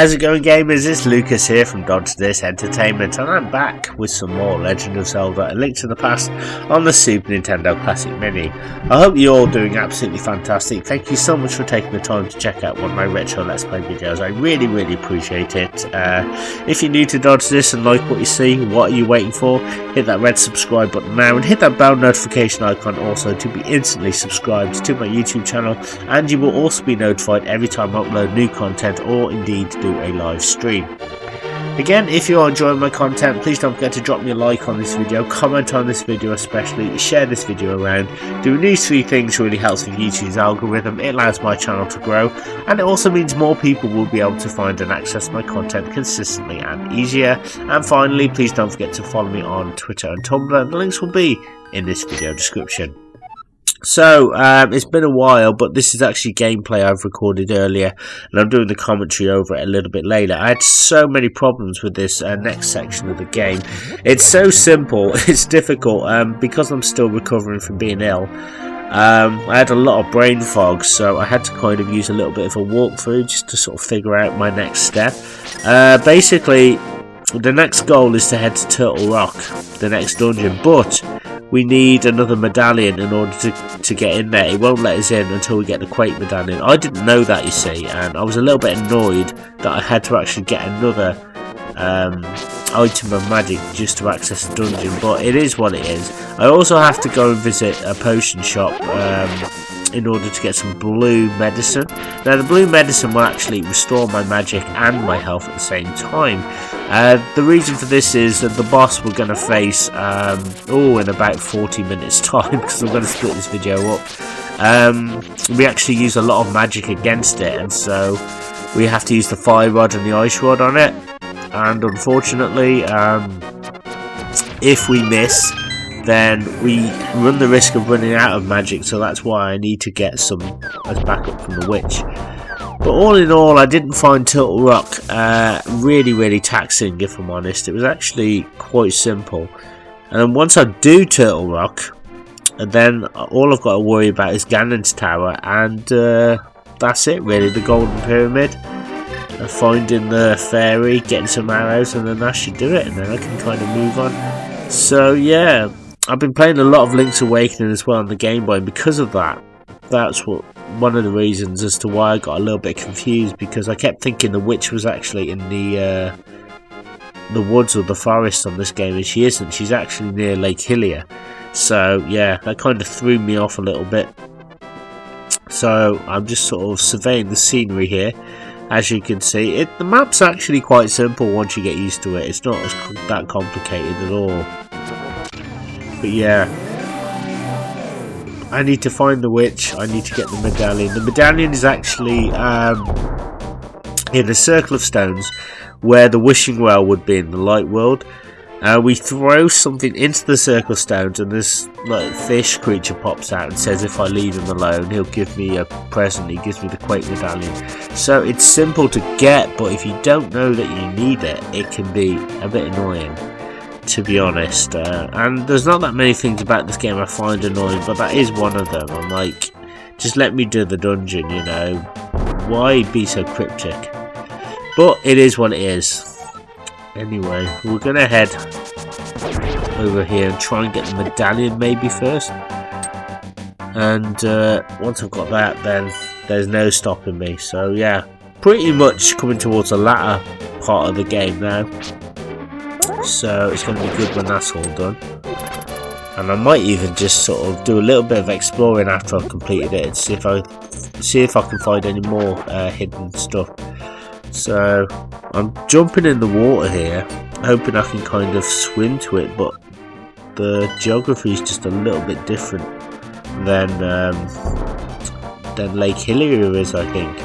How's it going, gamers? It's Lucas here from Dodge This Entertainment, and I'm back with some more Legend of Zelda: A Link to the Past on the Super Nintendo Classic Mini. I hope you're all doing absolutely fantastic. Thank you so much for taking the time to check out one of my retro Let's Play videos. I really appreciate it. If you're new to Dodge This and like what you see, what are you waiting for? Hit that red subscribe button now and hit that bell notification icon also to be instantly subscribed to my YouTube channel, and you will also be notified every time I upload new content or indeed do a live stream. Again, if you are enjoying my content, please don't forget to drop me a like on this video, comment on this video especially, share this video around. Doing these three things really helps with YouTube's algorithm. It allows my channel to grow, and it also means more people will be able to find and access my content consistently and easier. And finally, please don't forget to follow me on Twitter and Tumblr. The links will be in this video description. So, it's been a while, but this is actually gameplay I've recorded earlier, and I'm doing the commentary over it a little bit later. I had so many problems with this next section of the game. It's so simple, it's difficult, because I'm still recovering from being ill. I had a lot of brain fog, so I had to kind of use a little bit of a walkthrough just to sort of figure out my next step. Basically, the next goal is to head to Turtle Rock, the next dungeon, but we need another medallion in order to get in there. It won't let us in until we get the Quake medallion. I didn't know that, you see, and I was a little bit annoyed that I had to actually get another item of magic just to access the dungeon, but it is what it is. I also have to go and visit a potion shop in order to get some blue medicine. Now, the blue medicine will actually restore my magic and my health at the same time. The reason for this is that the boss we're going to face in about 40 minutes time, because I'm going to split this video up. We actually use a lot of magic against it, and so we have to use the fire rod and the ice rod on it, and unfortunately if we miss, then we run the risk of running out of magic, so that's why I need to get some as backup from the witch. But all in all, I didn't find Turtle Rock really taxing, if I'm honest. It was actually quite simple. And then once I do Turtle Rock, and then all I've got to worry about is Ganon's Tower, and that's it really, the Golden Pyramid. Finding the fairy, getting some arrows, and then that should do it, and then I can kind of move on. So yeah, I've been playing a lot of Link's Awakening as well on the Game Boy, and because of that, that's one of the reasons as to why I got a little bit confused, because I kept thinking the witch was actually in the woods or the forest on this game, and she isn't. She's actually near Lake Hylia. So yeah, that kind of threw me off a little bit. So I'm just sort of surveying the scenery here. As you can see, the map's actually quite simple once you get used to it. It's not that complicated at all. But yeah, I need to find the witch. I need to get the medallion. The medallion is actually in a circle of stones where the wishing well would be in the light world. We throw something into the circle of stones, and this like fish creature pops out and says if I leave him alone, he'll give me a present. He gives me the Quake medallion. So it's simple to get, but if you don't know that you need it, it can be a bit annoying, to be honest. And there's not that many things about this game I find annoying, but that is one of them. I'm like, just let me do the dungeon, you know. Why be so cryptic? But it is what it is. Anyway, we're gonna head over here and try and get the medallion maybe first. And once I've got that, then there's no stopping me. So yeah, pretty much coming towards the latter part of the game now. So it's going to be good when that's all done. And I might even just sort of do a little bit of exploring after I've completed it and see if I can find any more hidden stuff. So I'm jumping in the water here, hoping I can kind of swim to it, but the geography is just a little bit different than Lake Hylia is, I think.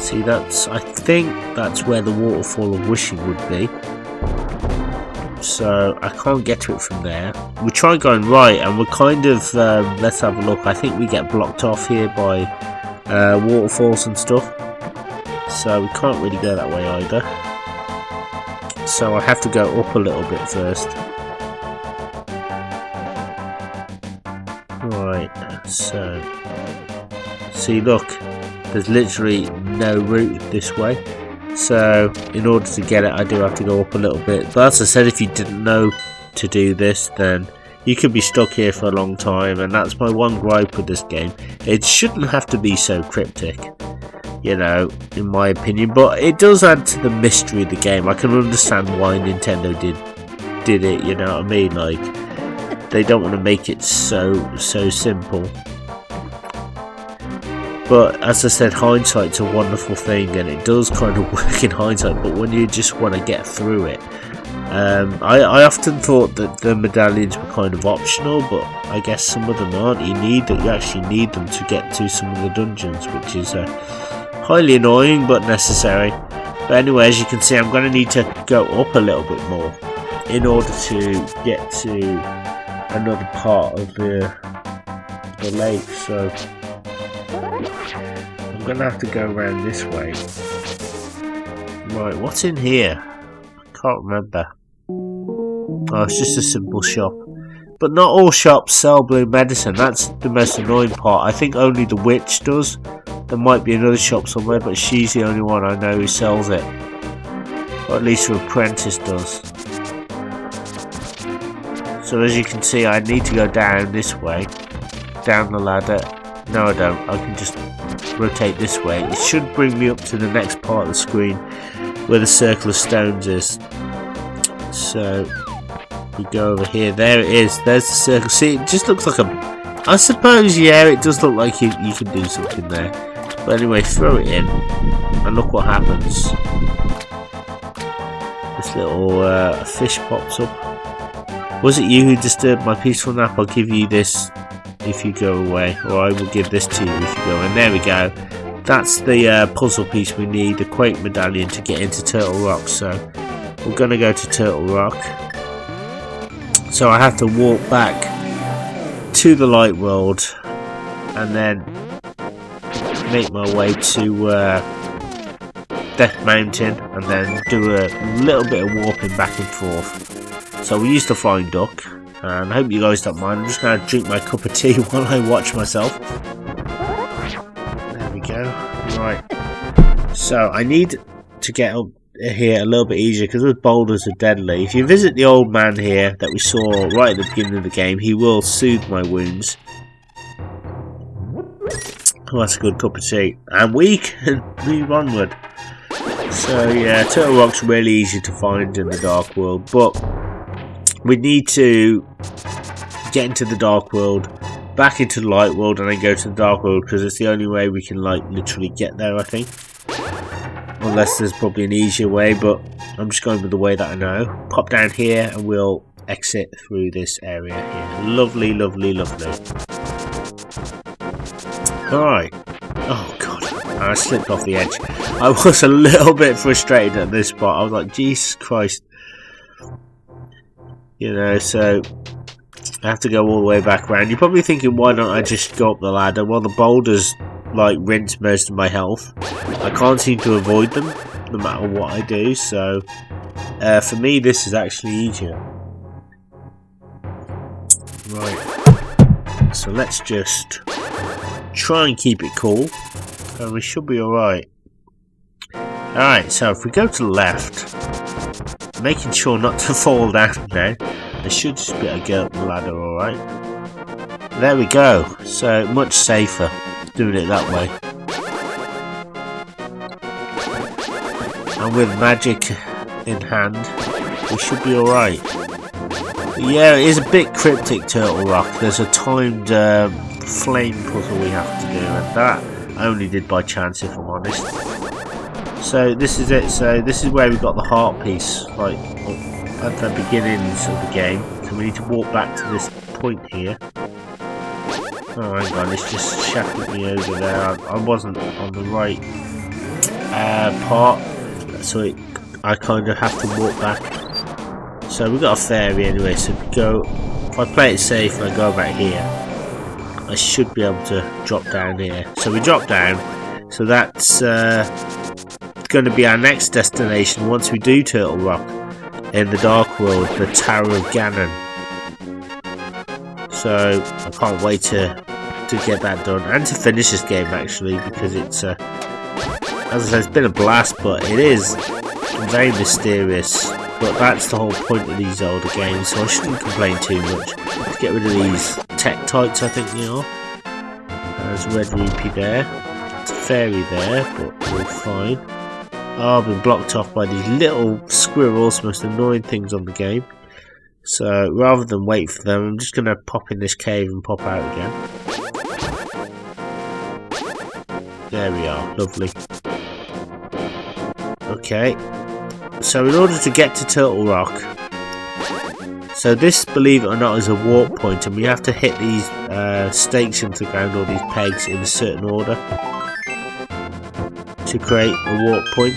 See, I think that's where the waterfall of wishing would be. So I can't get to it from there. We try going right, and we're kind of let's have a look. I think we get blocked off here by waterfalls and stuff. So we can't really go that way either. So I have to go up a little bit first. Right, so see, look, There's literally no route this way. So in order to get it, I do have to go up a little bit. But as I said, if you didn't know to do this, then you could be stuck here for a long time. And that's my one gripe with this game. It shouldn't have to be so cryptic, you know, in my opinion. But it does add to the mystery of the game. I can understand why Nintendo did it, you know what I mean? Like, they don't want to make it so simple. But as I said, hindsight's a wonderful thing, and it does kind of work in hindsight. But when you just want to get through it, I often thought that the medallions were kind of optional, but I guess some of them aren't. You actually need them to get to some of the dungeons, which is highly annoying but necessary. But anyway, as you can see, I'm going to need to go up a little bit more in order to get to another part of the lake. So I'm going to have to go around this way. Right, what's in here? I can't remember. Oh, it's just a simple shop. But not all shops sell blue medicine. That's the most annoying part. I think only the witch does. There might be another shop somewhere, but she's the only one I know who sells it. Or at least her apprentice does. So as you can see, I need to go down this way. Down the ladder. No, I don't. I can just rotate this way. It should bring me up to the next part of the screen where the circle of stones is. So we go over here. There it is. There's the circle. See, it just looks like a... I suppose, yeah, it does look like you can do something there. But anyway, throw it in and look what happens. This little fish pops up. Was it you who disturbed my peaceful nap? I'll give you this if you go away, or I will give this to you if you go. And there we go. That's the puzzle piece we need, the Quake medallion, to get into Turtle Rock. So we're going to go to Turtle Rock. So I have to walk back to the light world and then make my way to Death Mountain and then do a little bit of warping back and forth. So we used the flying duck, and I hope you guys don't mind. I'm just going to drink my cup of tea while I watch myself. There we go. Right. So I need to get up here a little bit easier because those boulders are deadly. If you visit the old man here that we saw right at the beginning of the game, he will soothe my wounds. Oh, that's a good cup of tea. And we can move onward. So yeah, Turtle Rock's really easy to find in the Dark World, but we need to get into the Dark World, back into the Light World, and then go to the Dark World, because it's the only way we can, like, literally get there, I think. Unless there's probably an easier way, but I'm just going with the way that I know. Pop down here and we'll exit through this area here. Lovely, lovely, lovely. Alright. Oh god, I slipped off the edge. I was a little bit frustrated at this spot. I was like, Jesus Christ. You know, so I have to go all the way back around. You're probably thinking, why don't I just go up the ladder? Well, the boulders like rinse most of my health. I can't seem to avoid them no matter what I do, so for me this is actually easier. Right, so let's just try and keep it cool and we should be alright. Alright, so if we go to the left, making sure not to fall down now, I should just be able to get up the ladder alright. There we go, so much safer doing it that way. And with magic in hand, we should be alright. Yeah, it is a bit cryptic, Turtle Rock. There's a timed flame puzzle we have to do, and that I only did by chance, if I'm honest. So this is it. So this is where we got the heart piece, like at the beginnings of the game. So we need to walk back to this point here. Oh hang on, it's just shafted me over there. I wasn't on the right part, so I kind of have to walk back. So we've got a fairy anyway, so if I play it safe and I go back here, I should be able to drop down here. So we drop down, so that's going to be our next destination once we do Turtle Rock in the Dark World, the Tower of Ganon. So I can't wait to to get that done and to finish this game actually, because it's as I said, it's been a blast, but it is very mysterious. But that's the whole point of these Zelda games, so I shouldn't complain too much. Let's get rid of these Tektites, I think they are. There's a red rupee there. It's a fairy there, but we're fine. Oh, I've been blocked off by these little squirrels, most annoying things on the game. So rather than wait for them, I'm just going to pop in this cave and pop out again. There we are, lovely. Okay, so in order to get to Turtle Rock, so this, believe it or not, is a warp point, and we have to hit these stakes into the ground, or these pegs, in a certain order to create a warp point.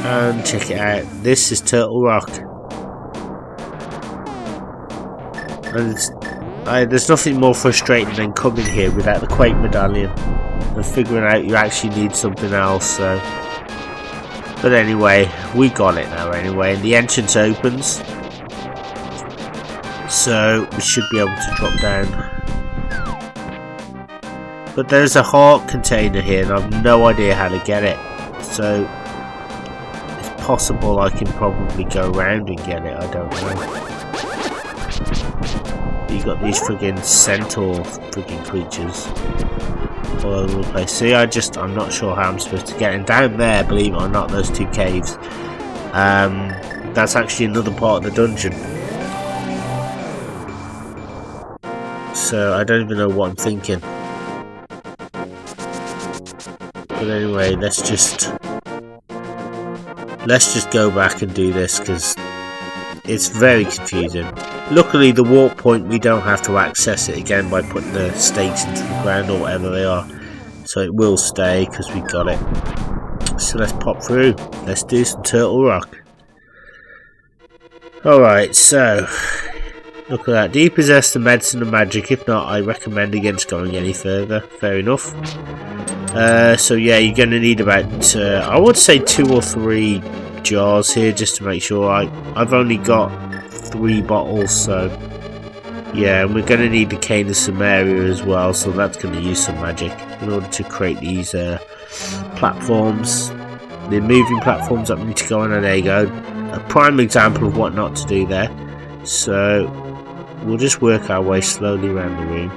And check it out, this is Turtle Rock. And there's nothing more frustrating than coming here without the Quake medallion and figuring out you actually need something else. So, but anyway, we got it now anyway, and the entrance opens, so we should be able to drop down. But there's a heart container here, and I've no idea how to get it. So it's possible I can probably go around and get it. I don't know. You got these friggin' centaur friggin' creatures all over the place. See, I'm not sure how I'm supposed to get in. Down there, believe it or not, those two caves. That's actually another part of the dungeon. So I don't even know what I'm thinking. But anyway, let's just go back and do this, because it's very confusing. Luckily, the warp point, we don't have to access it again by putting the stakes into the ground or whatever they are. So it will stay because we got it. So let's pop through. Let's do some Turtle Rock. Alright, so look at that. Do you possess the medicine and magic? If not, I recommend against going any further. Fair enough. So yeah, you're going to need about, I would say 2 or 3 jars here just to make sure. I've only got 3 bottles, so yeah, and we're going to need the cane of Samaria as well, so that's going to use some magic in order to create these platforms, the moving platforms that we need to go on. And there you go, a prime example of what not to do there. So we'll just work our way slowly around the room.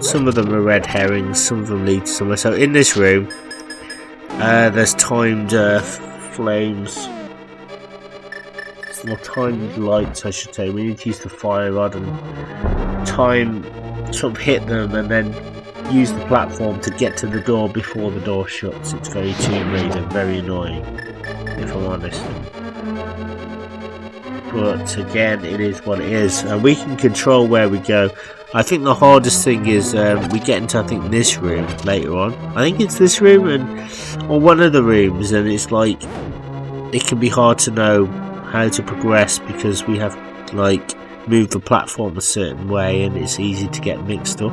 Some of them are red herrings, some of them lead to somewhere. So in this room, there's timed flames, or timed lights I should say. We need to use the fire rod and sort of hit them, and then use the platform to get to the door before the door shuts. It's very Tomb Raider, very annoying, if I'm honest. But again, it is what it is, and we can control where we go. I think the hardest thing is we get into, I think, this room later on. I think it's this room, or one of the rooms, and it's like it can be hard to know how to progress because we have to like move the platform a certain way, and it's easy to get mixed up.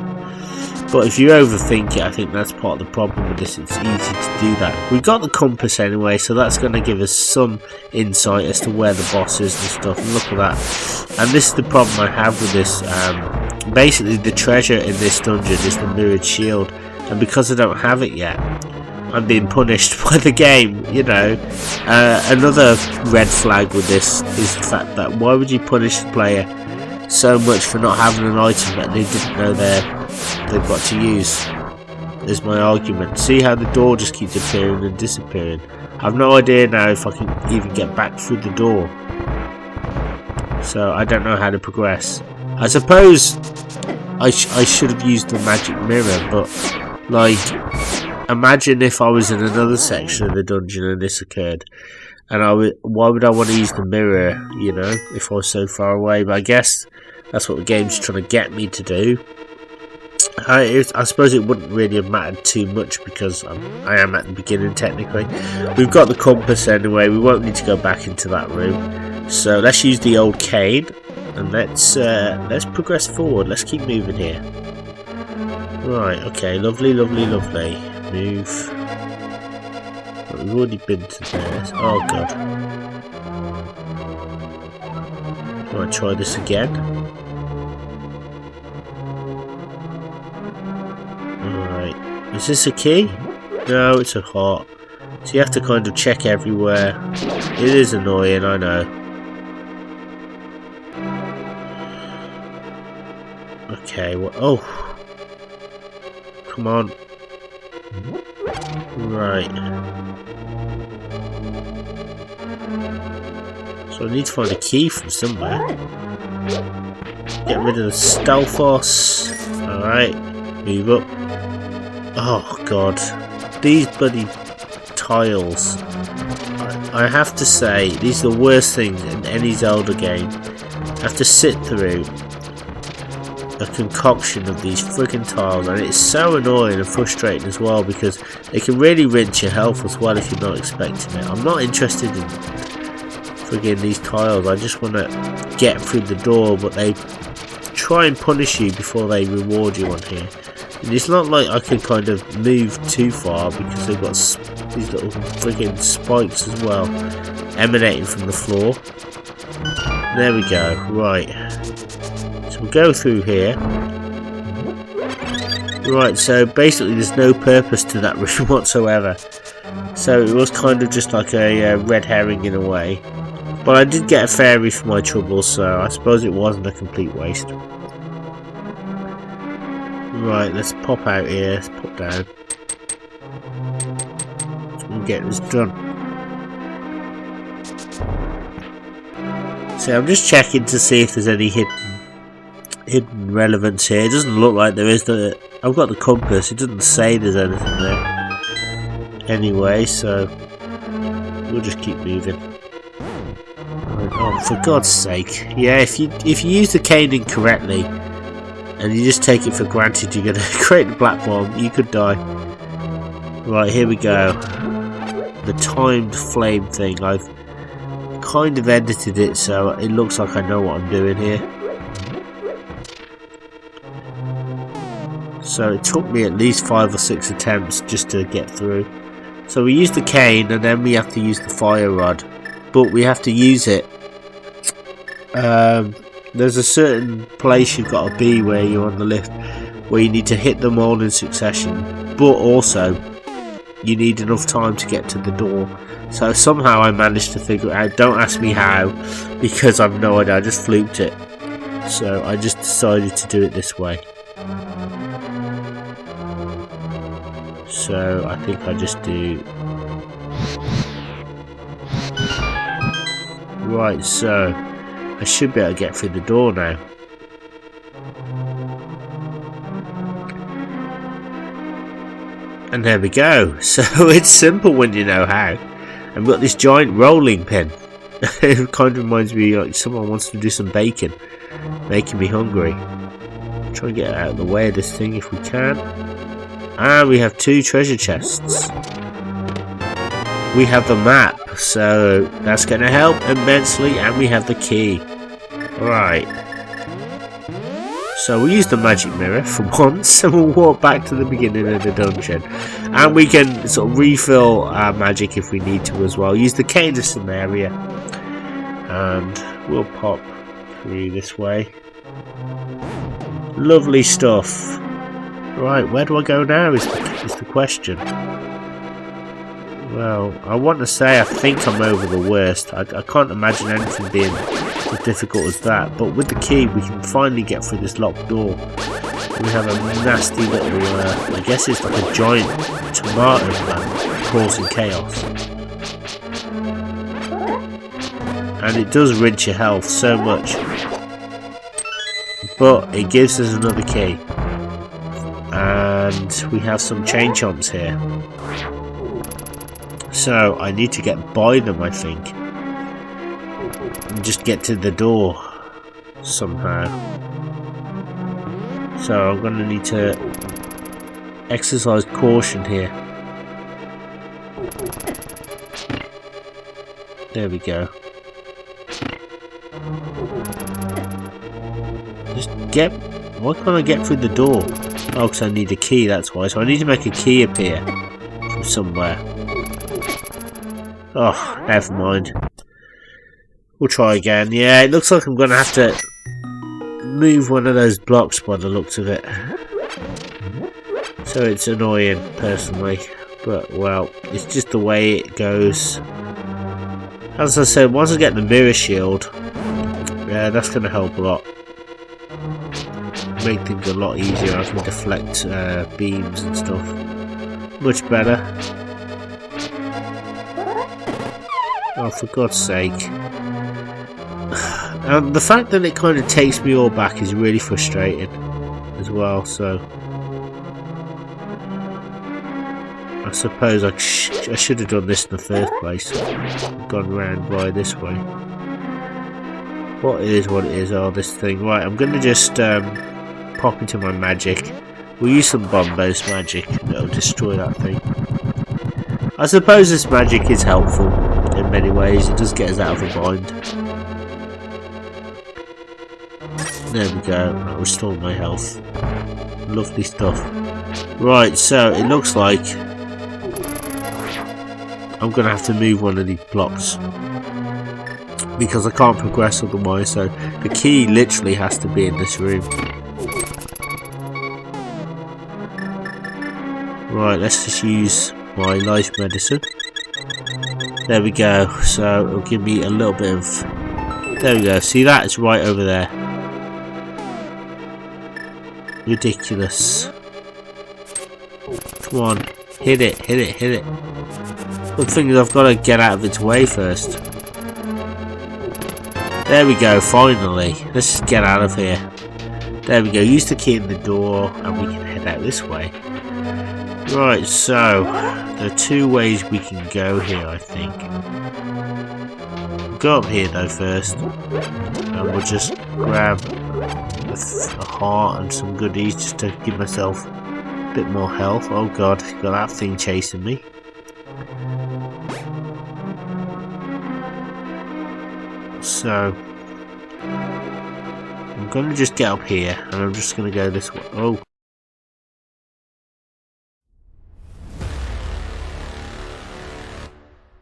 But if you overthink it, I think that's part of the problem with this. It's easy to do that. We've got the compass anyway, so that's going to give us some insight as to where the boss is and stuff. And look at that. And this is the problem I have with this. Basically, the treasure in this dungeon is the mirrored shield, and because I don't have it yet, I'm being punished by the game, you know. Another red flag with this is the fact that why would you punish the player so much for not having an item that they didn't know they've got to use, is my argument. See how the door just keeps appearing and disappearing. I've no idea now if I can even get back through the door, so I don't know how to progress. I suppose I should have used the magic mirror, but like, imagine if I was in another section of the dungeon and this occurred, and why would I want to use the mirror, you know, if I was so far away? But I guess that's what the game's trying to get me to do. I suppose it wouldn't really have mattered too much because I am at the beginning technically. We've got the compass anyway, we won't need to go back into that room. So let's use the old cane and let's progress forward. Let's keep moving here. Right, okay, lovely, lovely, lovely. Move. But we've already been to there. Oh god. Might try this again. Alright. Is this a key? No, it's a heart. So you have to kind of check everywhere. It is annoying, I know. Okay, well, oh. Come on. Right. So I need to find a key from somewhere. Get rid of the Stalfos. Alright. Move up. Oh god. These bloody tiles. I have to say, these are the worst things in any Zelda game. I have to sit through a concoction of these friggin' tiles, and it's so annoying and frustrating as well, because they can really rinse your health as well if you're not expecting it. I'm not interested in friggin' these tiles, I just want to get through the door, but they try and punish you before they reward you on here. And it's not like I can kind of move too far, because they've got these little friggin' spikes as well emanating from the floor. There we go, right. So we'll go through here. Right, so basically there's no purpose to that room whatsoever. So it was kind of just like a red herring in a way. But I did get a fairy for my trouble, so I suppose it wasn't a complete waste. Right, let's pop out here, let's pop down. And get this done. So I'm just checking to see if there's any hidden relevance here. It doesn't look like there is. I've got the compass, it doesn't say there's anything there. Anyway, so we'll just keep moving. Oh, for God's sake. Yeah, if you use the cane incorrectly and you just take it for granted you're going to create the platform, you could die. Right, here we go. The timed flame thing. I've kind of edited it so it looks like I know what I'm doing here. So it took me at least 5 or 6 attempts just to get through. So we use the cane and then we have to use the fire rod. But we have to use it. There's a certain place you've got to be where you're on the lift, where you need to hit them all in succession. But also, you need enough time to get to the door. So somehow I managed to figure it out. Don't ask me how, because I've no idea. I just fluked it. So I just decided to do it this way. So I think I just do. Right, so I should be able to get through the door now. And there we go. So it's simple when you know how. I've got this giant rolling pin. It kind of reminds me like someone wants to do some baking, making me hungry. Try and get out of the way of this thing if we can. And we have 2 treasure chests. We have the map, so that's going to help immensely, and we have the key. Right. So we'll use the magic mirror for once, and we'll walk back to the beginning of the dungeon. And we can sort of refill our magic if we need to as well. Use the cane in some area. And we'll pop through this way. Lovely stuff. Right, where do I go now is the question. Well, I want to say I think I'm over the worst. I can't imagine anything being as difficult as that. But with the key, we can finally get through this locked door. We have a nasty little, I guess it's like a giant tomato plant causing chaos. And it does rinse your health so much. But it gives us another key. And we have some chain chomps here. So I need to get by them, I think, and just get to the door somehow. So I'm going to need to exercise caution here. There we go. Just get. Why can't I get through the door? Oh, because I need a key, that's why. So I need to make a key appear from somewhere. Oh, never mind. We'll try again. Yeah, it looks like I'm going to have to move one of those blocks by the looks of it. So it's annoying, personally. But, well, it's just the way it goes. As I said, once I get the mirror shield, yeah, that's going to help a lot. Make things a lot easier. I can deflect beams and stuff. Much better. Oh, for God's sake. The fact that it kind of takes me all back is really frustrating as well, so I suppose I should have done this in the first place. Gone round by this way. What it is, oh, this thing. Right, I'm going to just pop into my magic. We'll use some Bombo's magic that'll destroy that thing. I suppose this magic is helpful in many ways. It does get us out of a bind. There we go. That restored my health. Lovely stuff. Right, so it looks like I'm going to have to move one of these blocks because I can't progress otherwise, so the key literally has to be in this room. Right, let's just use my life medicine. There we go, so it'll give me a little bit of... There we go, see that? It's right over there. Ridiculous. Come on, hit it, hit it, hit it. Good thing is I've got to get out of its way first. There we go, finally. Let's just get out of here. There we go, use the key in the door and we can head out this way. Right, so there are two ways we can go here, I think. We'll go up here though first. And we'll just grab a heart and some goodies just to give myself a bit more health. Oh god, got that thing chasing me. So I'm gonna just get up here and I'm just gonna go this way. Oh,